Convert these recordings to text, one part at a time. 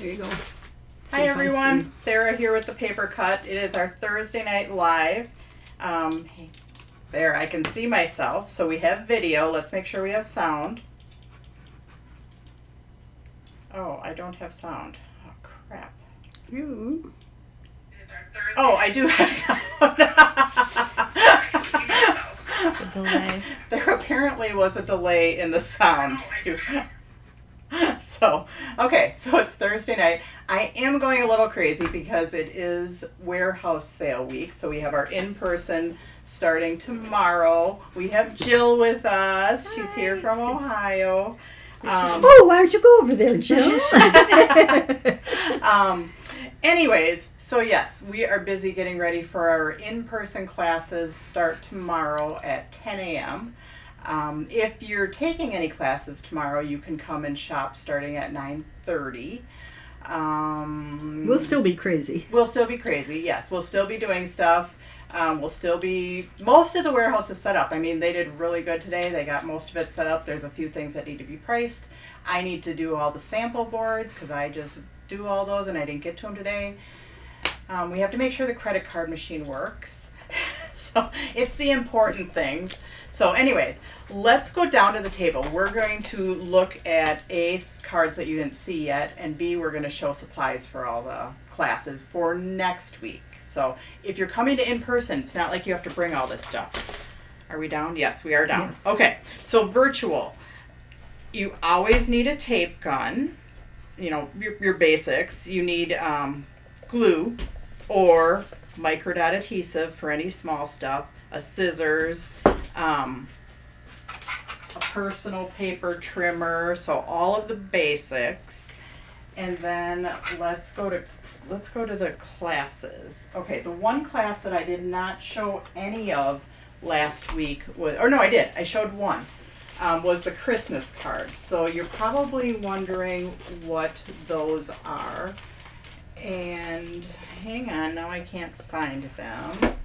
There you go. Hi everyone, Sarah here with the paper cut. It is our Thursday night live. There, I can see myself. So we have video. Let's make sure we have sound. Oh, I don't have sound. Oh, crap. You. Oh, I do have sound. A delay. There apparently was a delay in the sound too. So, okay, so it's Thursday night. I am going a little crazy because it is warehouse sale week. So we have our in-person starting tomorrow. We have Jill with us. She's here from Ohio. Oh, why don't you go over there, Jill? Anyways, so yes, we are busy getting ready for our in-person classes start tomorrow at 10 a.m. If you're taking any classes tomorrow, you can come and shop starting at 9:30. We'll still be crazy. We'll still be crazy, yes. We'll still be doing stuff. We'll still be, most of the warehouse is set up. I mean, they did really good today. They got most of it set up. There's a few things that need to be priced. I need to do all the sample boards because I just do all those and I didn't get to them today. We have to make sure the credit card machine works. So it's the important things. So anyways, let's go down to the table. We're going to look at A, cards that you didn't see yet, and B, we're going to show supplies for all the classes for next week. So if you're coming to in-person, it's not like you have to bring all this stuff. Are we down? Yes, we are down. Yes. Okay, so virtual. You always need a tape gun, you know, your basics. You need glue or microdot adhesive for any small stuff, a scissors, a personal paper trimmer, so all of the basics. And then let's go to the classes. Okay, the one class that I did not show any of last week was, or no, I did. I showed one. Was the Christmas cards. So you're probably wondering what those are. And hang on, now I can't find them.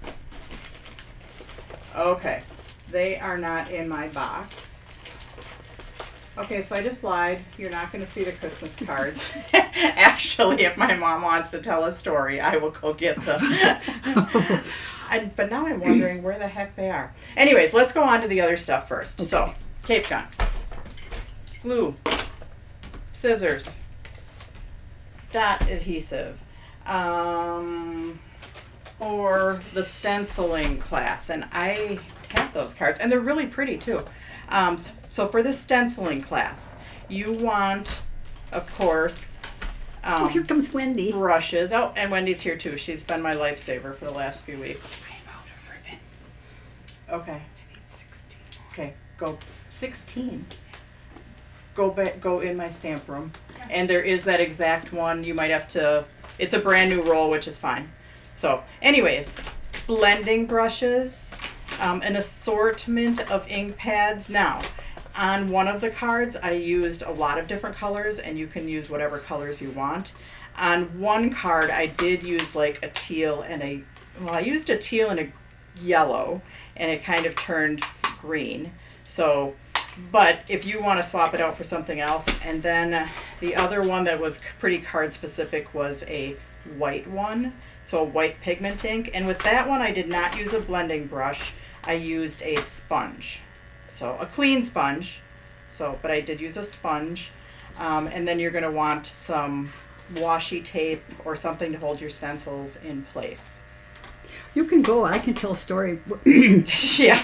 Okay, they are not in my box. Okay, so I just lied. You're not going to see the Christmas cards. Actually, if my mom wants to tell a story, I will go get them. But now I'm wondering where the heck they are. Anyways, let's go on to the other stuff first. Okay. So, tape gun, glue, scissors, dot adhesive, for the stenciling class, and I have those cards, and they're really pretty too. So for the stenciling class, you want, of course, Oh, here comes Wendy. brushes. Oh, and Wendy's here too. She's been my lifesaver for the last few weeks. I'm out of ribbon. Okay. I need 16. Okay, go 16. Go back, go in my stamp room, and there is that exact one. You might have to. It's a brand new roll, which is fine. So, anyways, blending brushes, an assortment of ink pads. Now, on one of the cards, I used a lot of different colors, and you can use whatever colors you want. On one card, I did use like a teal and a. Well, I used a teal and a yellow, and it kind of turned green. So, but if you want to swap it out for something else, and then the other one that was pretty card specific was a white one, so a white pigment ink. And with that one, I did not use a blending brush. I used a sponge, so a clean sponge. So, but I did use a sponge. And then you're going to want some washi tape or something to hold your stencils in place. You can go. I can tell a story. Yeah,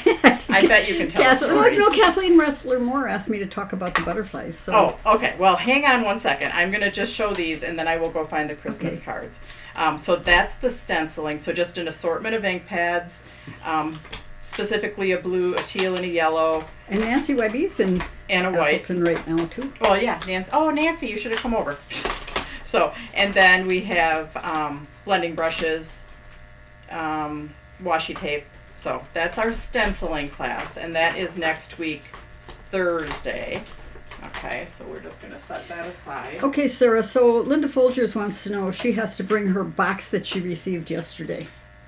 I bet you can tell a story. No, Kathleen Ressler-Moore asked me to talk about the butterflies. So. Oh, okay. Well, hang on one second. I'm going to just show these, and then I will go find the Christmas cards. So that's the stenciling. So just an assortment of ink pads, specifically a blue, a teal, and a yellow. And Nancy Webby's in And a white. Appleton right now, too. Well, yeah, Nancy. Oh, Nancy, you should have come over. So, and then we have blending brushes, washi tape. So that's our stenciling class, and that is next week, Thursday. Okay, so we're just going to set that aside. Okay, Sarah, so Linda Folgers wants to know if she has to bring her box that she received yesterday.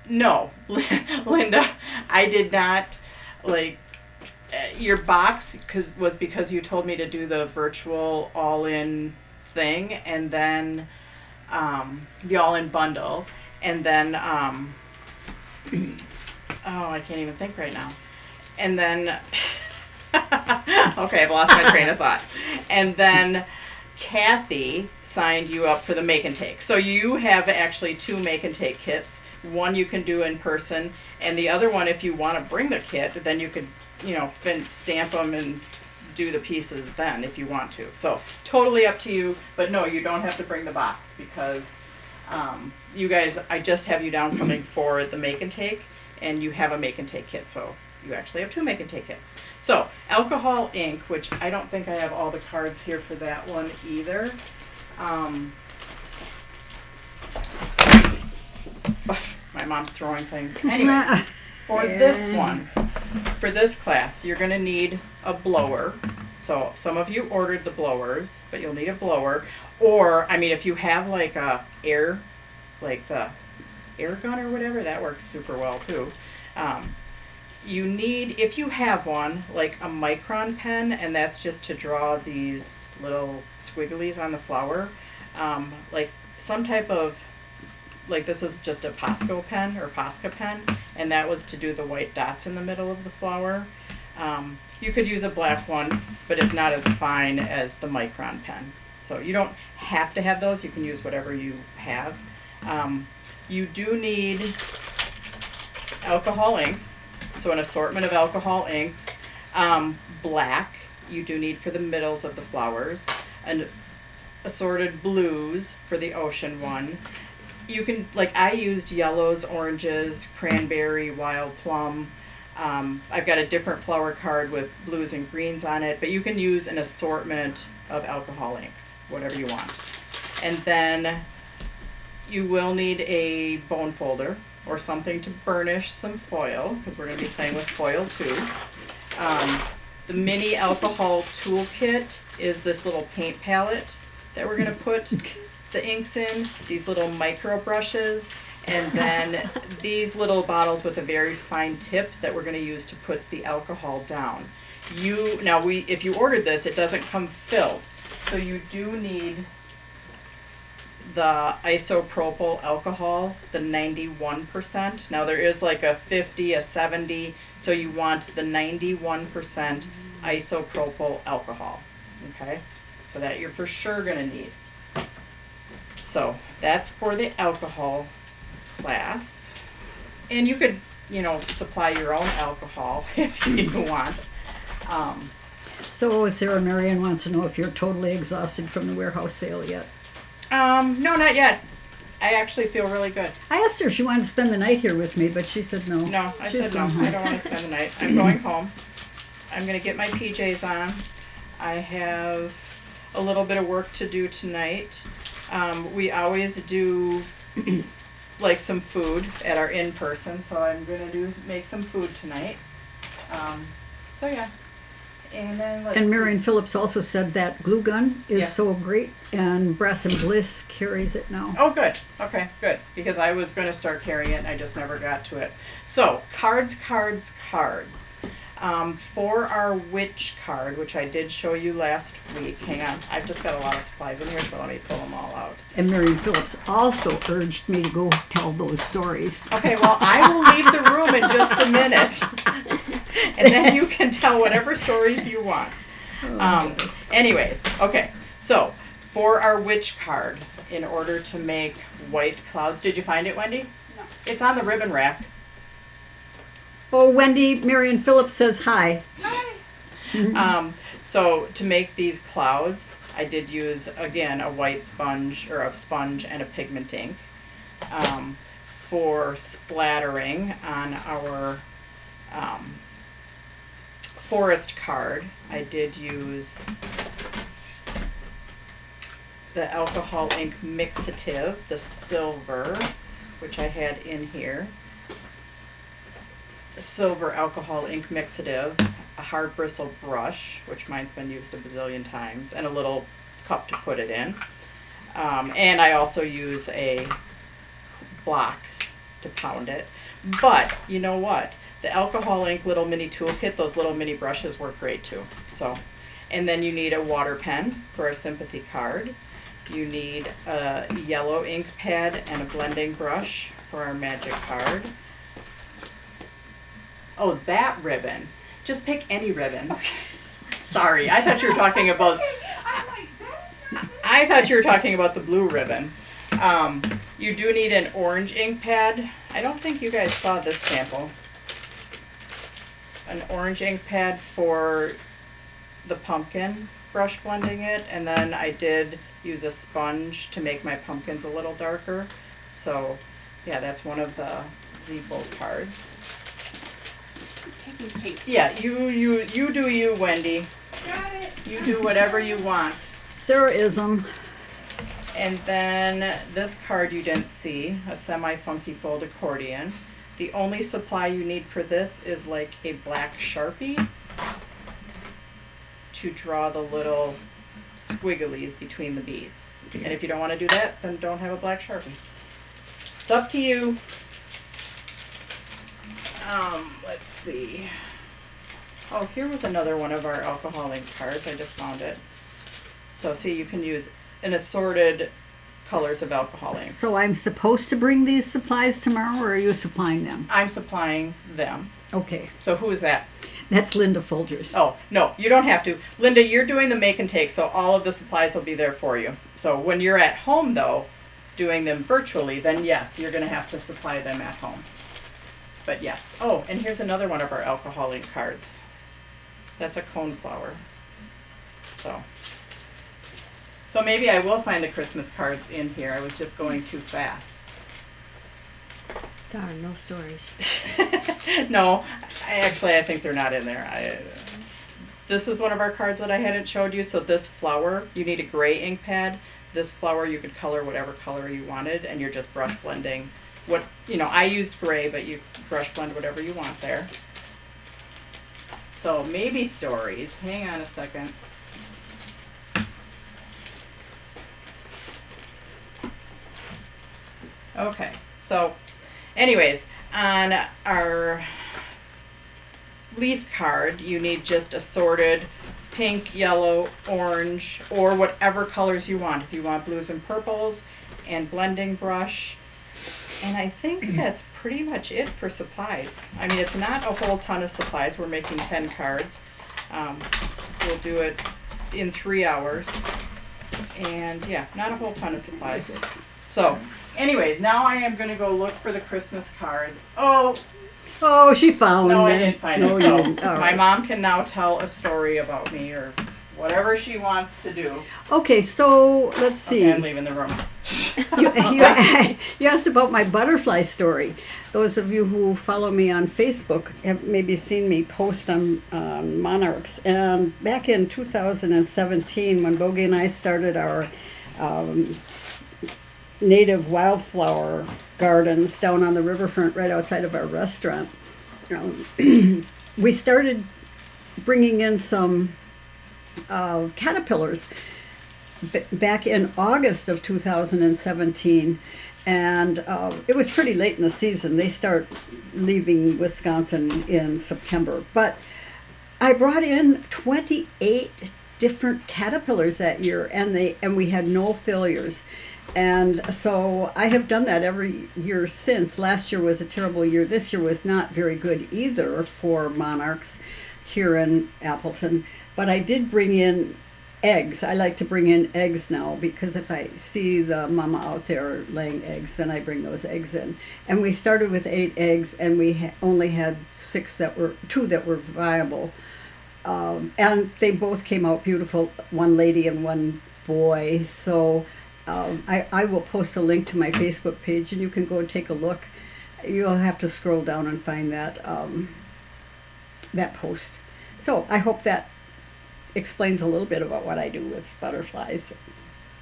No, Linda, I did not, your box was because you told me to do the virtual all-in thing, and then the all-in bundle, and then I can't even think right now. And then okay, I've lost my train of thought. And then Kathy signed you up for the make and take. So you have actually 2 make and take kits. One you can do in person, and the other one, if you want to bring the kit, then you could, stamp them and do the pieces then if you want to. So totally up to you, but no, you don't have to bring the box because you guys, I just have you down coming for the make and take, and you have a make and take kit, so you actually have 2 make and take kits. So alcohol ink, which I don't think I have all the cards here for that one either. My mom's throwing things. Anyways, for this one, for this class, you're going to need a blower. So some of you ordered the blowers, but you'll need a blower. Or, I mean, if you have like a air, like the air gun or whatever, that works super well too. You need, if you have one, like a micron pen, and that's just to draw these little squigglies on the flower. Like some type of, like this is just a Posca pen or Posca pen, and that was to do the white dots in the middle of the flower. You could use a black one, but it's not as fine as the micron pen. So you don't have to have those, you can use whatever you have. You do need alcohol inks, so an assortment of alcohol inks. Black, you do need for the middles of the flowers, and assorted blues for the ocean one. You can, like I used yellows, oranges, cranberry, wild plum. I've got a different flower card with blues and greens on it, but you can use an assortment of alcohol inks, whatever you want. And then you will need a bone folder or something to burnish some foil, because we're going to be playing with foil too. The mini alcohol toolkit is this little paint palette that we're going to put the inks in, these little micro brushes, and then these little bottles with a very fine tip that we're going to use to put the alcohol down. If you ordered this, it doesn't come filled, so you do need the isopropyl alcohol, the 91%. Now there is like a 50, a 70, so you want the 91% isopropyl alcohol. Okay, so that you're for sure going to need. So that's for the alcohol class. And you could, supply your own alcohol if you want. So Sarah Marion wants to know if you're totally exhausted from the warehouse sale yet. No, not yet. I actually feel really good. I asked her if she wanted to spend the night here with me, but she said no. No, I She's said no. going home. I don't want to spend the night. I'm going home. I'm going to get my PJs on. I have a little bit of work to do tonight. We always do like some food at our in-person, so I'm going to make some food tonight. So yeah. And then And Marion Phillips also said that glue gun is so great, and Brass and Bliss carries it now. Oh, good. Okay, good. Because I was going to start carrying it, and I just never got to it. So, cards. For our witch card, which I did show you last week. Hang on. I've just got a lot of supplies in here, so let me pull them all out. And Marion Phillips also urged me to go tell those stories. Okay, well, I will leave the room in just a minute. And then you can tell whatever stories you want. Anyways, okay. So, for our witch card, in order to make white clouds, did you find it, Wendy? No. It's on the ribbon rack. Oh, Wendy, Marion Phillips says hi. Hi. So to make these clouds, I did use, again, a white sponge, or a sponge and a pigment ink. For splattering on our forest card, I did use the alcohol ink mixative, the silver, which I had in here. Silver alcohol ink mixative, a hard bristle brush, which mine's been used a bazillion times, and a little cup to put it in. And I also use a block to pound it. But you know what? The alcohol ink little mini toolkit, those little mini brushes work great too. So, and then you need a water pen for a sympathy card. You need a yellow ink pad and a blending brush for our magic card. Oh, that ribbon. Just pick any ribbon. Sorry, I thought you were talking about. I thought you were talking about the blue ribbon. You do need an orange ink pad. I don't think you guys saw this sample. An orange ink pad for the pumpkin, brush blending it, and then I did use a sponge to make my pumpkins a little darker. So, yeah, that's one of the Z Fold cards. Yeah, you do you, Wendy. Got it. You do whatever you want. Sarah-ism. And then this card you didn't see, a semi-funky fold accordion. The only supply you need for this is like a black Sharpie to draw the little squigglies between the bees. And if you don't want to do that, then don't have a black Sharpie. It's up to you. Let's see. Oh, here was another one of our alcohol ink cards. I just found it. So see, you can use an assorted colors of alcohol inks. So I'm supposed to bring these supplies tomorrow, or are you supplying them? I'm supplying them. Okay, So who is that? that's Linda Folgers. Oh, no, you don't have to. Linda, you're doing the make and take, so all of the supplies will be there for you. So when you're at home, though, doing them virtually, then yes, you're going to have to supply them at home. But yes. Oh, and here's another one of our alcohol ink cards. That's a coneflower. So maybe I will find the Christmas cards in here. I was just going too fast. Darn, no stories. No, I think they're not in there. This is one of our cards that I hadn't showed you. So this flower, you need a gray ink pad. This flower you could color whatever color you wanted, and you're just brush blending. I used gray, but you brush blend whatever you want there. So maybe stories. Hang on a second. Okay, so anyways, on our leaf card, you need just assorted pink, yellow, orange, or whatever colors you want. If you want blues and purples, and blending brush. And I think that's pretty much it for supplies. I mean, it's not a whole ton of supplies. We're making 10 cards. We'll do it in 3 hours. And yeah, not a whole ton of supplies. So, anyways, now I am going to go look for the Christmas cards. Oh, she found No, it. I didn't find No, it. you So didn't. All my right. mom can now tell a story about me or whatever she wants to do. Okay, so let's see. Okay, I'm leaving the room. You asked about my butterfly story. Those of you who follow me on Facebook have maybe seen me post on monarchs. And back in 2017, when Bogey and I started our native wildflower gardens down on the riverfront right outside of our restaurant, we started bringing in some caterpillars back in August of 2017, and it was pretty late in the season. They start leaving Wisconsin in September, but I brought in 28 different caterpillars that year, and we had no failures. And so I have done that every year since. Last year was a terrible year. This year was not very good either for monarchs here in Appleton. But I did bring in eggs. I like to bring in eggs now because if I see the mama out there laying eggs, then I bring those eggs in. And we started with 8 eggs, and we only had 2 that were viable. And they both came out beautiful, one lady and one boy. So I will post a link to my Facebook page, and you can go and take a look. You'll have to scroll down and find that post. So I hope that explains a little bit about what I do with butterflies.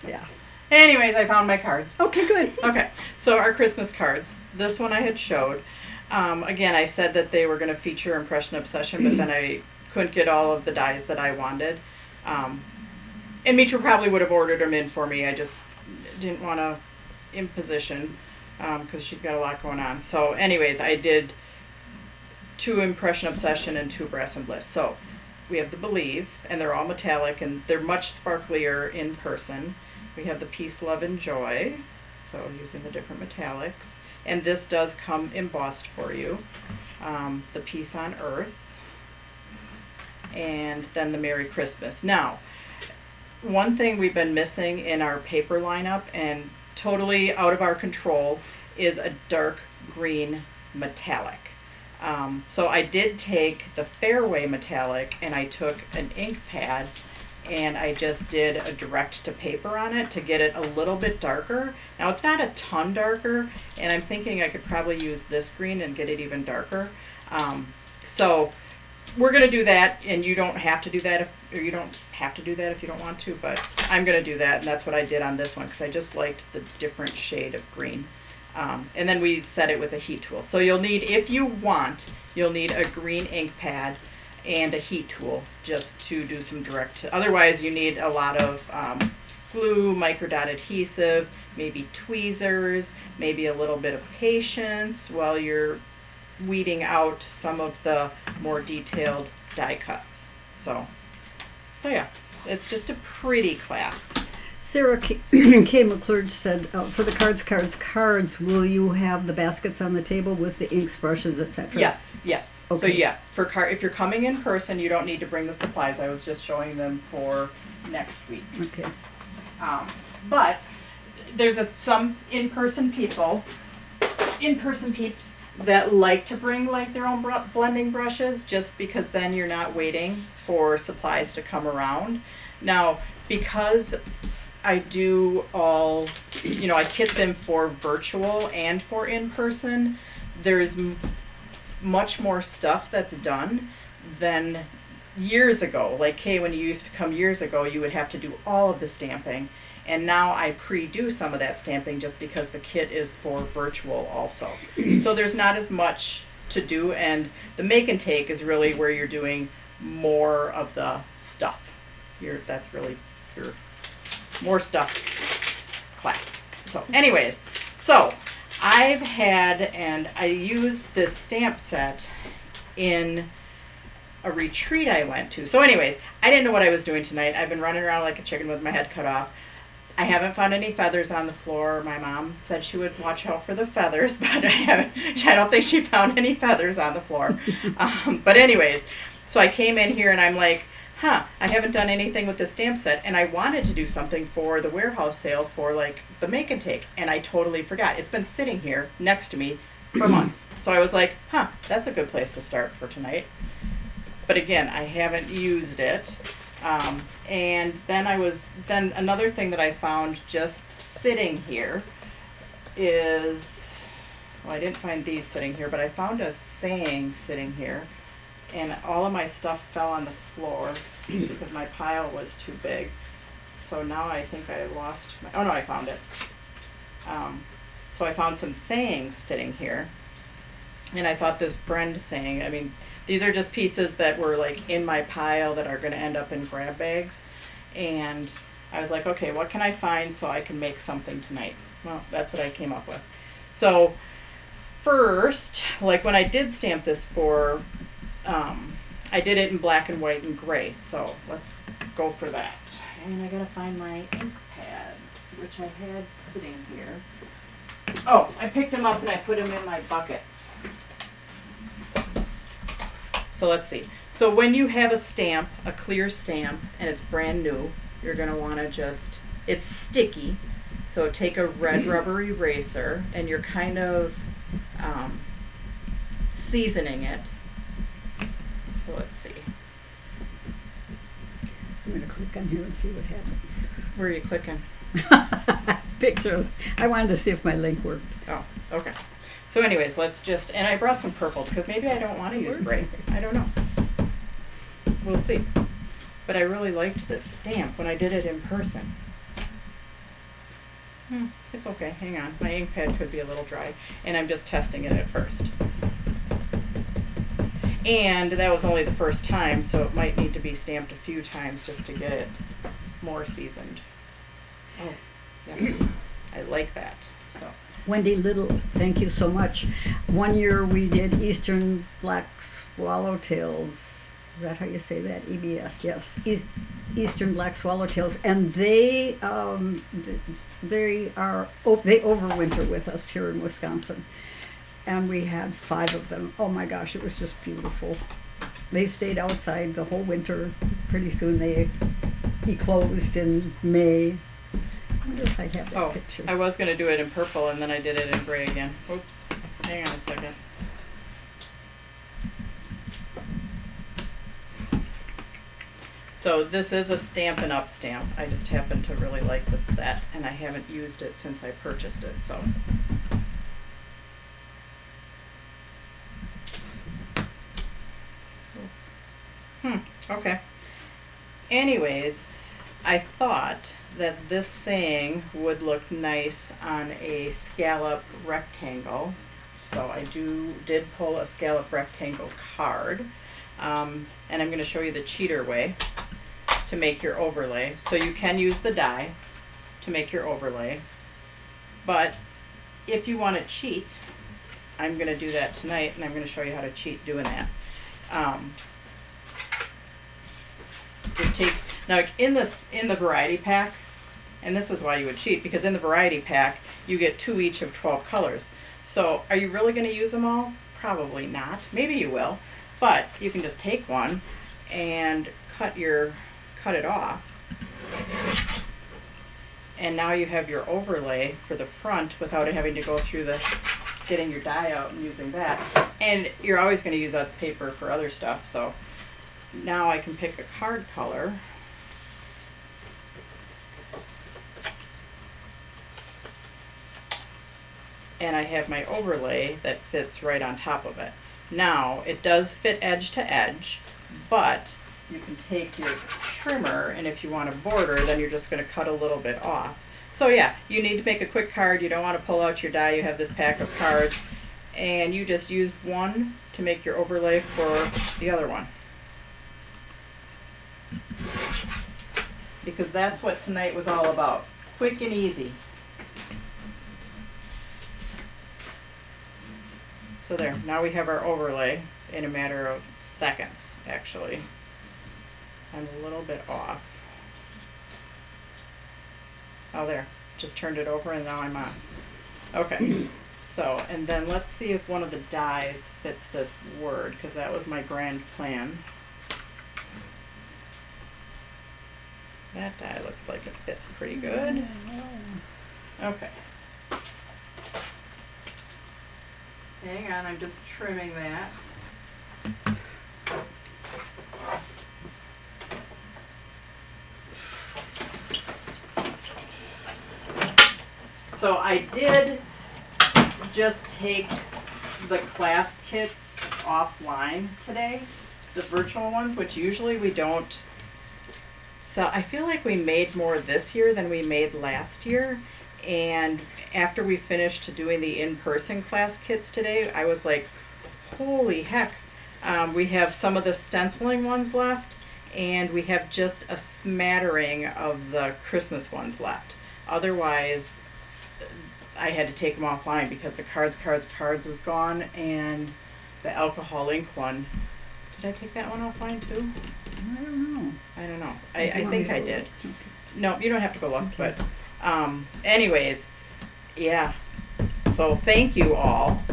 Yeah. Anyways, I found my cards. Okay, good. Okay, so our Christmas cards. This one I had showed. Again, I said that they were going to feature Impression Obsession, but then I couldn't get all of the dies that I wanted. And Mitra probably would have ordered them in for me. I just didn't want to imposition because she's got a lot going on. So anyways, I did 2 Impression Obsession and 2 Brass and Bliss. So we have the Believe, and they're all metallic, and they're much sparklier in person. we have the Peace, Love, and Joy. So using the different metallics. And this does come embossed for you. The Peace on Earth. And then the Merry Christmas. Now, one thing we've been missing in our paper lineup and totally out of our control is a dark green metallic. So I did take the Fairway metallic and I took an ink pad and I just did a direct to paper on it to get it a little bit darker. Now it's not a ton darker, and I'm thinking I could probably use this green and get it even darker. So we're gonna do that, and you don't have to do that if you don't want to, but I'm gonna do that, and that's what I did on this one because I just liked the different shade of green. And then we set it with a heat tool. So you'll need, if you want, you'll need a green ink pad and a heat tool just to do some direct. Otherwise, you need a lot of glue, microdot adhesive, maybe tweezers, maybe a little bit of patience while you're weeding out some of the more detailed die cuts. So yeah, it's just a pretty class. Sarah K. McClurg said, for the cards, will you have the baskets on the table with the inks, brushes, etc.? Yes. Okay. So yeah, if you're coming in person, you don't need to bring the supplies. I was just showing them for next week. Okay. But there's some in-person peeps that like to bring like their own blending brushes, just because then you're not waiting for supplies to come around. Now, because I do all, I kit them for virtual and for in-person, there's much more stuff that's done than years ago. Like, Kay, when you used to come years ago, you would have to do all of the stamping. And now I pre-do some of that stamping just because the kit is for virtual also. So there's not as much to do, and the make and take is really where you're doing more of the stuff. That's really your more stuff class. So anyways, so I've had, and I used this stamp set in a retreat I went to. So anyways, I didn't know what I was doing tonight. I've been running around like a chicken with my head cut off. I haven't found any feathers on the floor. My mom said she would watch out for the feathers, but I don't think she found any feathers on the floor. But anyways, so I came in here and I'm like, I haven't done anything with this stamp set, and I wanted to do something for the warehouse sale for like the make and take, and I totally forgot. It's been sitting here next to me for months. So I was like, that's a good place to start for tonight. But again, I haven't used it. And then another thing that I found just sitting here is, well, I didn't find these sitting here, but I found a saying sitting here, and all of my stuff fell on the floor because my pile was too big. So now I think I lost oh no, I found it. So I found some sayings sitting here, and I thought this friend saying, I mean, these are just pieces that were like in my pile that are going to end up in grab bags. And I was like, okay, what can I find so I can make something tonight? Well, that's what I came up with. So first, like when I did stamp this for, I did it in black and white and gray. So let's go for that. And I got to find my ink pads, which I had sitting here. Oh, I picked them up and I put them in my buckets. So let's see. So when you have a stamp, a clear stamp, and it's brand new, you're going to want to it's sticky. So take a red rubber eraser and you're kind of seasoning it. So let's see. I'm going to click on here and see what happens. Where are you clicking? Picture. I wanted to see if my link worked. Oh, okay. So anyways, and I brought some purple because maybe I don't want to use gray. I don't know. We'll see. But I really liked this stamp when I did it in person. It's okay, hang on. My ink pad could be a little dry, and I'm just testing it at first. And that was only the first time, so it might need to be stamped a few times just to get it more seasoned. Oh, yes. I like that. So. Wendy Little, thank you so much. One year we did Eastern Black Swallowtails. Is that how you say that? EBS, yes. eastern black swallowtails, and they overwinter with us here in Wisconsin. And we had 5 of them. Oh my gosh, it was just beautiful. They stayed outside the whole winter. Pretty soon they eclosed in May. I wonder if I have that picture. I was going to do it in purple and then I did it in gray again. Oops. Hang on a second. So this is a Stampin' Up! Stamp. I just happen to really like the set and I haven't used it since I purchased it, so. Okay. Anyways, I thought that this saying would look nice on a scallop rectangle. So I did pull a scallop rectangle card. And I'm going to show you the cheater way to make your overlay. So you can use the die to make your overlay. But if you want to cheat, I'm going to do that tonight and I'm going to show you how to cheat doing that. Just take, now in the variety pack, and this is why you would cheat, because in the variety pack you get 2 each of 12 colors. So are you really going to use them all? Probably not. Maybe you will, but you can just take one and cut it off, and now you have your overlay for the front without having to go through getting your die out and using that. And you're always going to use that paper for other stuff, so now I can pick a card color. And I have my overlay that fits right on top of it. Now, it does fit edge to edge, but you can take your trimmer, and if you want a border, then you're just going to cut a little bit off. So yeah, you need to make a quick card. You don't want to pull out your die. You have this pack of cards, and you just used one to make your overlay for the other one. Because that's what tonight was all about. Quick and easy. So there, now we have our overlay in a matter of seconds, actually. I'm a little bit off. Oh, there, just turned it over and now I'm on. Okay, so, and then let's see if one of the dies fits this word, because that was my grand plan. That die looks like it fits pretty good. Okay. Hang on, I'm just trimming that. So I did just take the class kits offline today, the virtual ones, which usually we don't sell. I feel like we made more this year than we made last year. And after we finished doing the in-person class kits today, I was like, holy heck. We have some of the stenciling ones left, and we have just a smattering of the Christmas ones left. Otherwise, I had to take them offline because the cards was gone, and the alcohol ink one. Did I take that one offline too? I don't know. I think I did. Okay. No, you don't have to go look, Okay. but anyways, yeah. So thank you all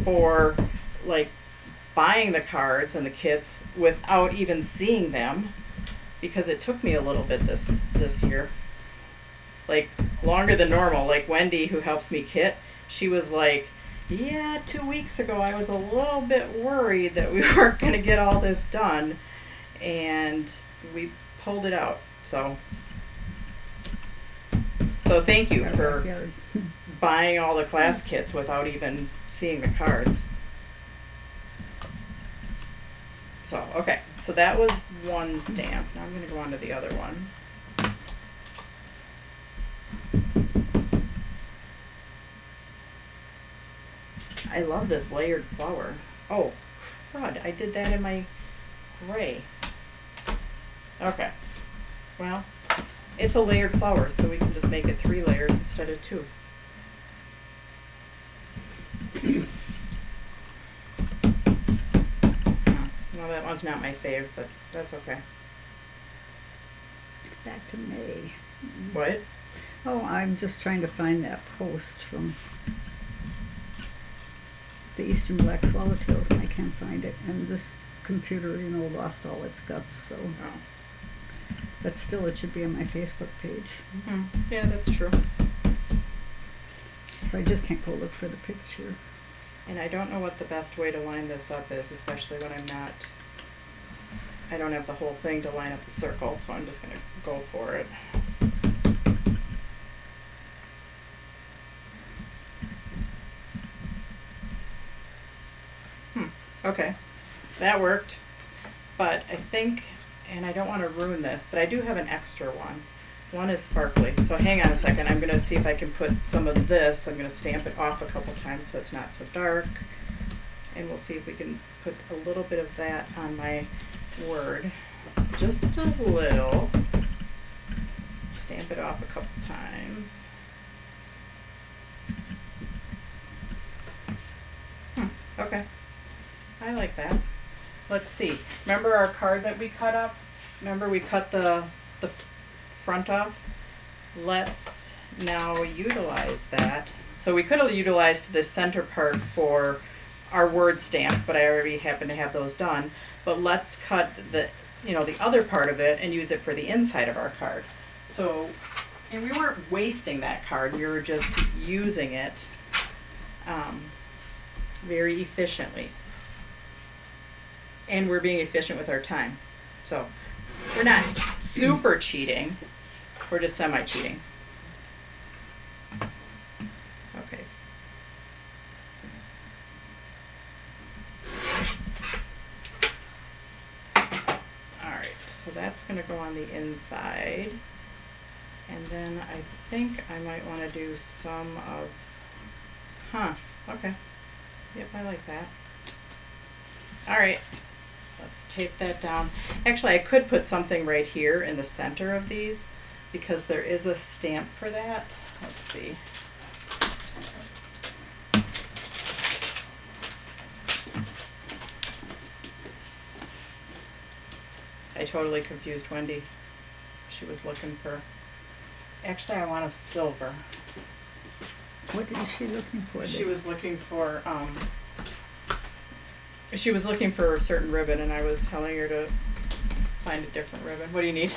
for like buying the cards and the kits without even seeing them, because it took me a little bit this year. Like longer than normal. Like Wendy, who helps me kit, she was like, yeah, 2 weeks ago I was a little bit worried that we weren't going to get all this done, and we pulled it out. So thank you for buying all the class kits without even seeing the cards. So, okay, so that was one stamp. Now I'm going to go on to the other one. I love this layered flower. Oh, crud, I did that in my gray. Okay, well, it's a layered flower, so we can just make it 3 layers instead of 2. Well, that one's not my fave, but that's okay. back to May. What? Oh, I'm just trying to find that post from the Eastern Black Swallowtails, and I can't find it. And this computer, lost all its guts, so. Oh. But still, it should be on my Facebook page. Yeah, that's true. I just can't go look for the picture. And I don't know what the best way to line this up is, especially when I don't have the whole thing to line up the circle, so I'm just going to go for it. Okay, that worked. But I think, and I don't want to ruin this, but I do have an extra one. One is sparkly. So hang on a second. I'm going to see if I can put some of this. I'm going to stamp it off a couple times so it's not so dark. And we'll see if we can put a little bit of that on my word. Just a little. Stamp it off a couple times. Okay. I like that. Let's see. Remember our card that we cut up? Remember we cut the front off? Let's now utilize that. So we could have utilized this center part for our word stamp, but I already happen to have those done. But let's cut the other part of it and use it for the inside of our card. So, and we weren't wasting that card. We were just using it very efficiently. And we're being efficient with our time. So we're not super cheating. We're just semi-cheating. Okay. Alright, so that's going to go on the inside. And then I think I might want to do some of... okay. Yep, I like that. Alright. Let's tape that down. Actually, I could put something right here in the center of these because there is a stamp for that. Let's see. I totally confused Wendy. She was looking for... Actually, I want a silver. What is she looking for? She was looking for... She was looking for a certain ribbon, and I was telling her to find a different ribbon. What do you need?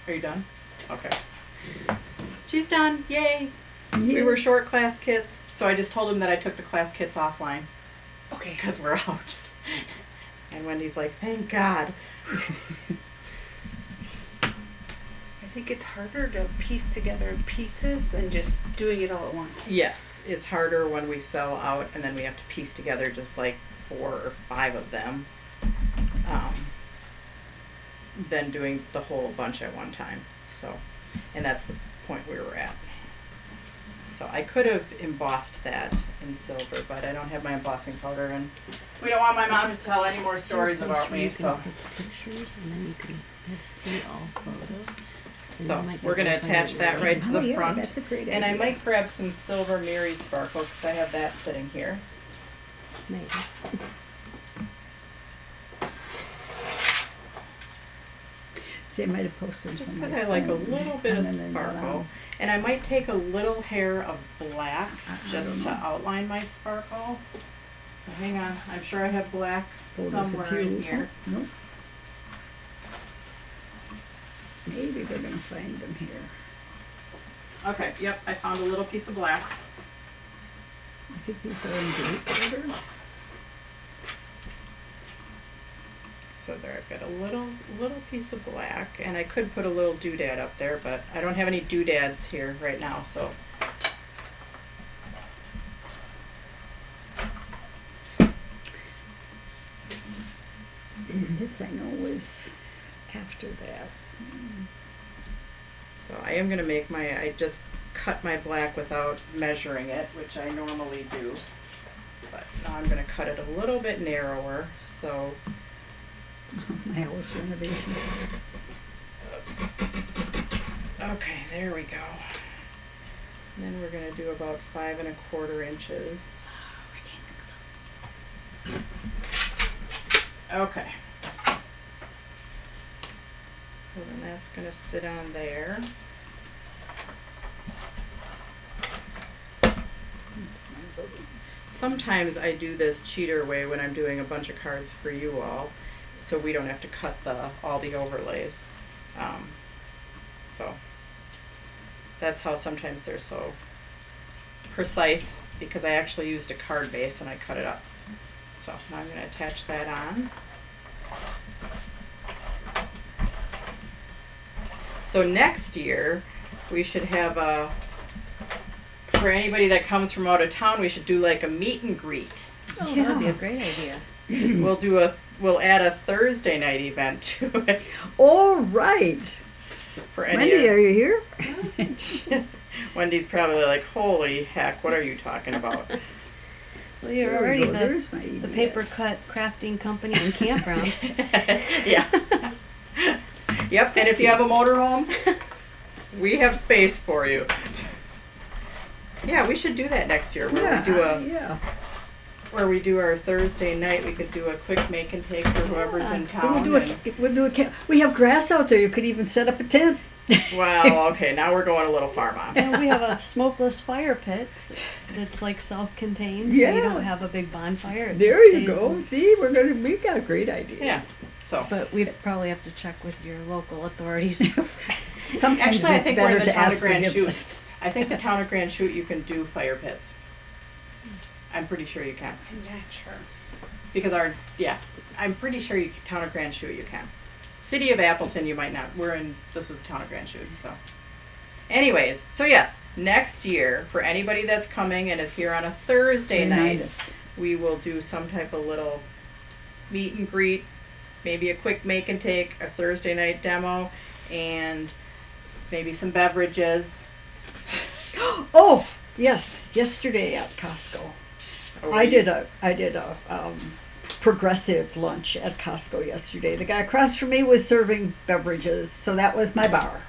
Are you done? Okay. She's done. Yay! We were short class kits, so I just told him that I took the class kits offline. Okay. Because we're out. And Wendy's like, thank God. I think it's harder to piece together pieces than just doing it all at once. Yes, it's harder when we sell out and then we have to piece together just like 4 or 5 of them than doing the whole bunch at one time. So, and that's the point we were at. So I could have embossed that in silver, but I don't have my embossing powder, and we don't want my mom to tell any more stories about me. So, Pictures, and then you can see all photos. so we're going to attach that right to the front. That's a great And I idea. might grab some silver Mary sparkles because I have that sitting here. Maybe. See, I might have posted Just from because my I like a phone, little bit of and then they're not sparkle. on. And I might take a little hair of black I just don't to know. outline my sparkle. So hang on, I'm sure I have black Oh, there's a somewhere in few. here. Oh, nope. Maybe we're gonna find them here. Okay, yep, I found a little piece of black. I think these are in date order. So there, I've got a little piece of black, and I could put a little doodad up there, but I don't have any doodads here right now, so. This I know was after that. So I am gonna make I just cut my black without measuring it, which I normally do. But now I'm gonna cut it a little bit narrower, so. My house renovation. Okay, there we go. And then we're gonna do about 5 1/4 inches. Okay. So then that's gonna sit on there. Sometimes I do this cheater way when I'm doing a bunch of cards for you all, so we don't have to cut all the overlays. So that's how sometimes they're so precise, because I actually used a card base and I cut it up. So now I'm going to attach that on. So next year we should have for anybody that comes from out of town, we should do like a meet and greet. Oh, Yeah. that'd be a great idea. We'll add a Thursday night event to it. All right. For any Wendy, are you here? Wendy's probably like, holy heck, what are you talking about? Well, you're There we already go. the There's my paper EBS. cut crafting company and campground. Yeah. Yep, and if you have a motorhome, we have space for you. Yeah, we should do that next year where we do our Thursday night. We could do a quick make and take for whoever's in town. We have grass out there. You could even set up a tent. Well, okay, now we're going a little far, Mom. And we have a smokeless fire pit that's like self-contained, so Yeah. you don't have a big bonfire. It There just you stays go. in- See, we got great ideas. Yeah. So But we probably have to check with your local authorities. Sometimes actually, I it's think we're better in the to town of ask Grand forgiveness. Chute. I think the town of Grand Chute you can do fire pits. I'm pretty sure you can. I'm not sure. Because I'm pretty sure town of Grand Chute you can. City of Appleton you might not. This is town of Grand Chute, so. Anyways, so yes, next year, for anybody that's coming and is here on a Thursday Remind night, us. we will do some type of little meet and greet, maybe a quick make and take, a Thursday night demo, and maybe some beverages. Oh, yes, yesterday at Costco. I did a progressive lunch at Costco yesterday. The guy across from me was serving beverages, so that was my bar.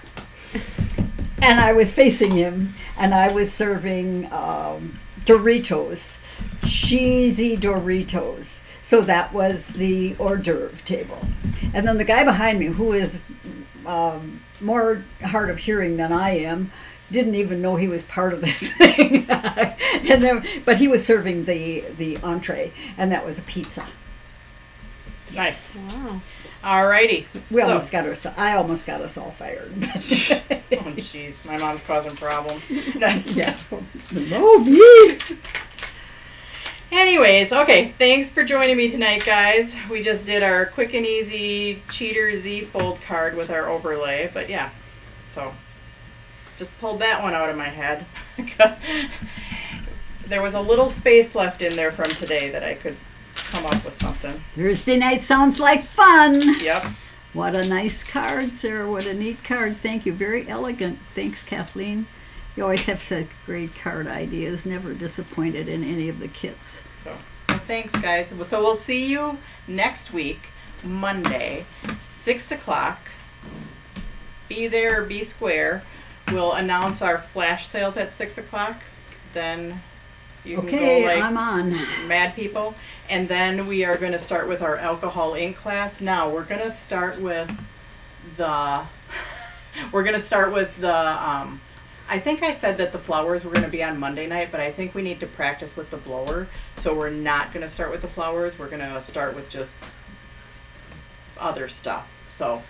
And I was facing him, and I was serving Doritos, cheesy Doritos. So that was the hors d'oeuvre table. And then the guy behind me, who is more hard of hearing than I am, didn't even know he was part of this thing. But he was serving the entree, and that was a pizza. Nice. Wow. Alrighty. I almost got us all fired. Oh jeez, my mom's causing problems. Yeah. No, me. Anyways, okay, thanks for joining me tonight, guys. We just did our quick and easy Cheater Z Fold card with our overlay, but yeah, so just pulled that one out of my head. There was a little space left in there from today that I could come up with something. Thursday night sounds like fun. Yep. What a nice card, Sarah. What a neat card. Thank you. Very elegant. Thanks, Kathleen. You always have such great card ideas. Never disappointed in any of the kits. So, well, thanks, guys. So we'll see you next week, Monday, 6 o'clock. Be there, be square. We'll announce our flash sales at 6 o'clock. Then you can Okay, go like I'm on. mad people. And then we are going to start with our alcohol ink class. Now we're going to start with the I think I said that the flowers were going to be on Monday night, but I think we need to practice with the blower. So we're not going to start with the flowers. We're going to start with just other stuff. So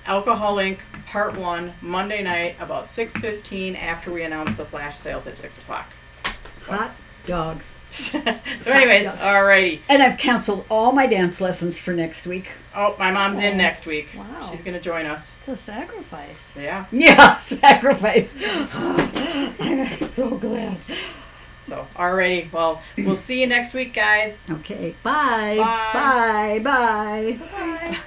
alcohol ink part 1 Monday night about 6:15 after we announce the flash sales at 6 o'clock. Hot dog. So anyways, alrighty. And I've canceled all my dance lessons for next week. Oh, my mom's in next week. Wow. She's going to join us. It's a sacrifice. Yeah. Yeah, sacrifice. I'm so glad. So, alrighty. Well, we'll see you next week, guys. Okay, bye. Bye. Bye. Bye. Bye.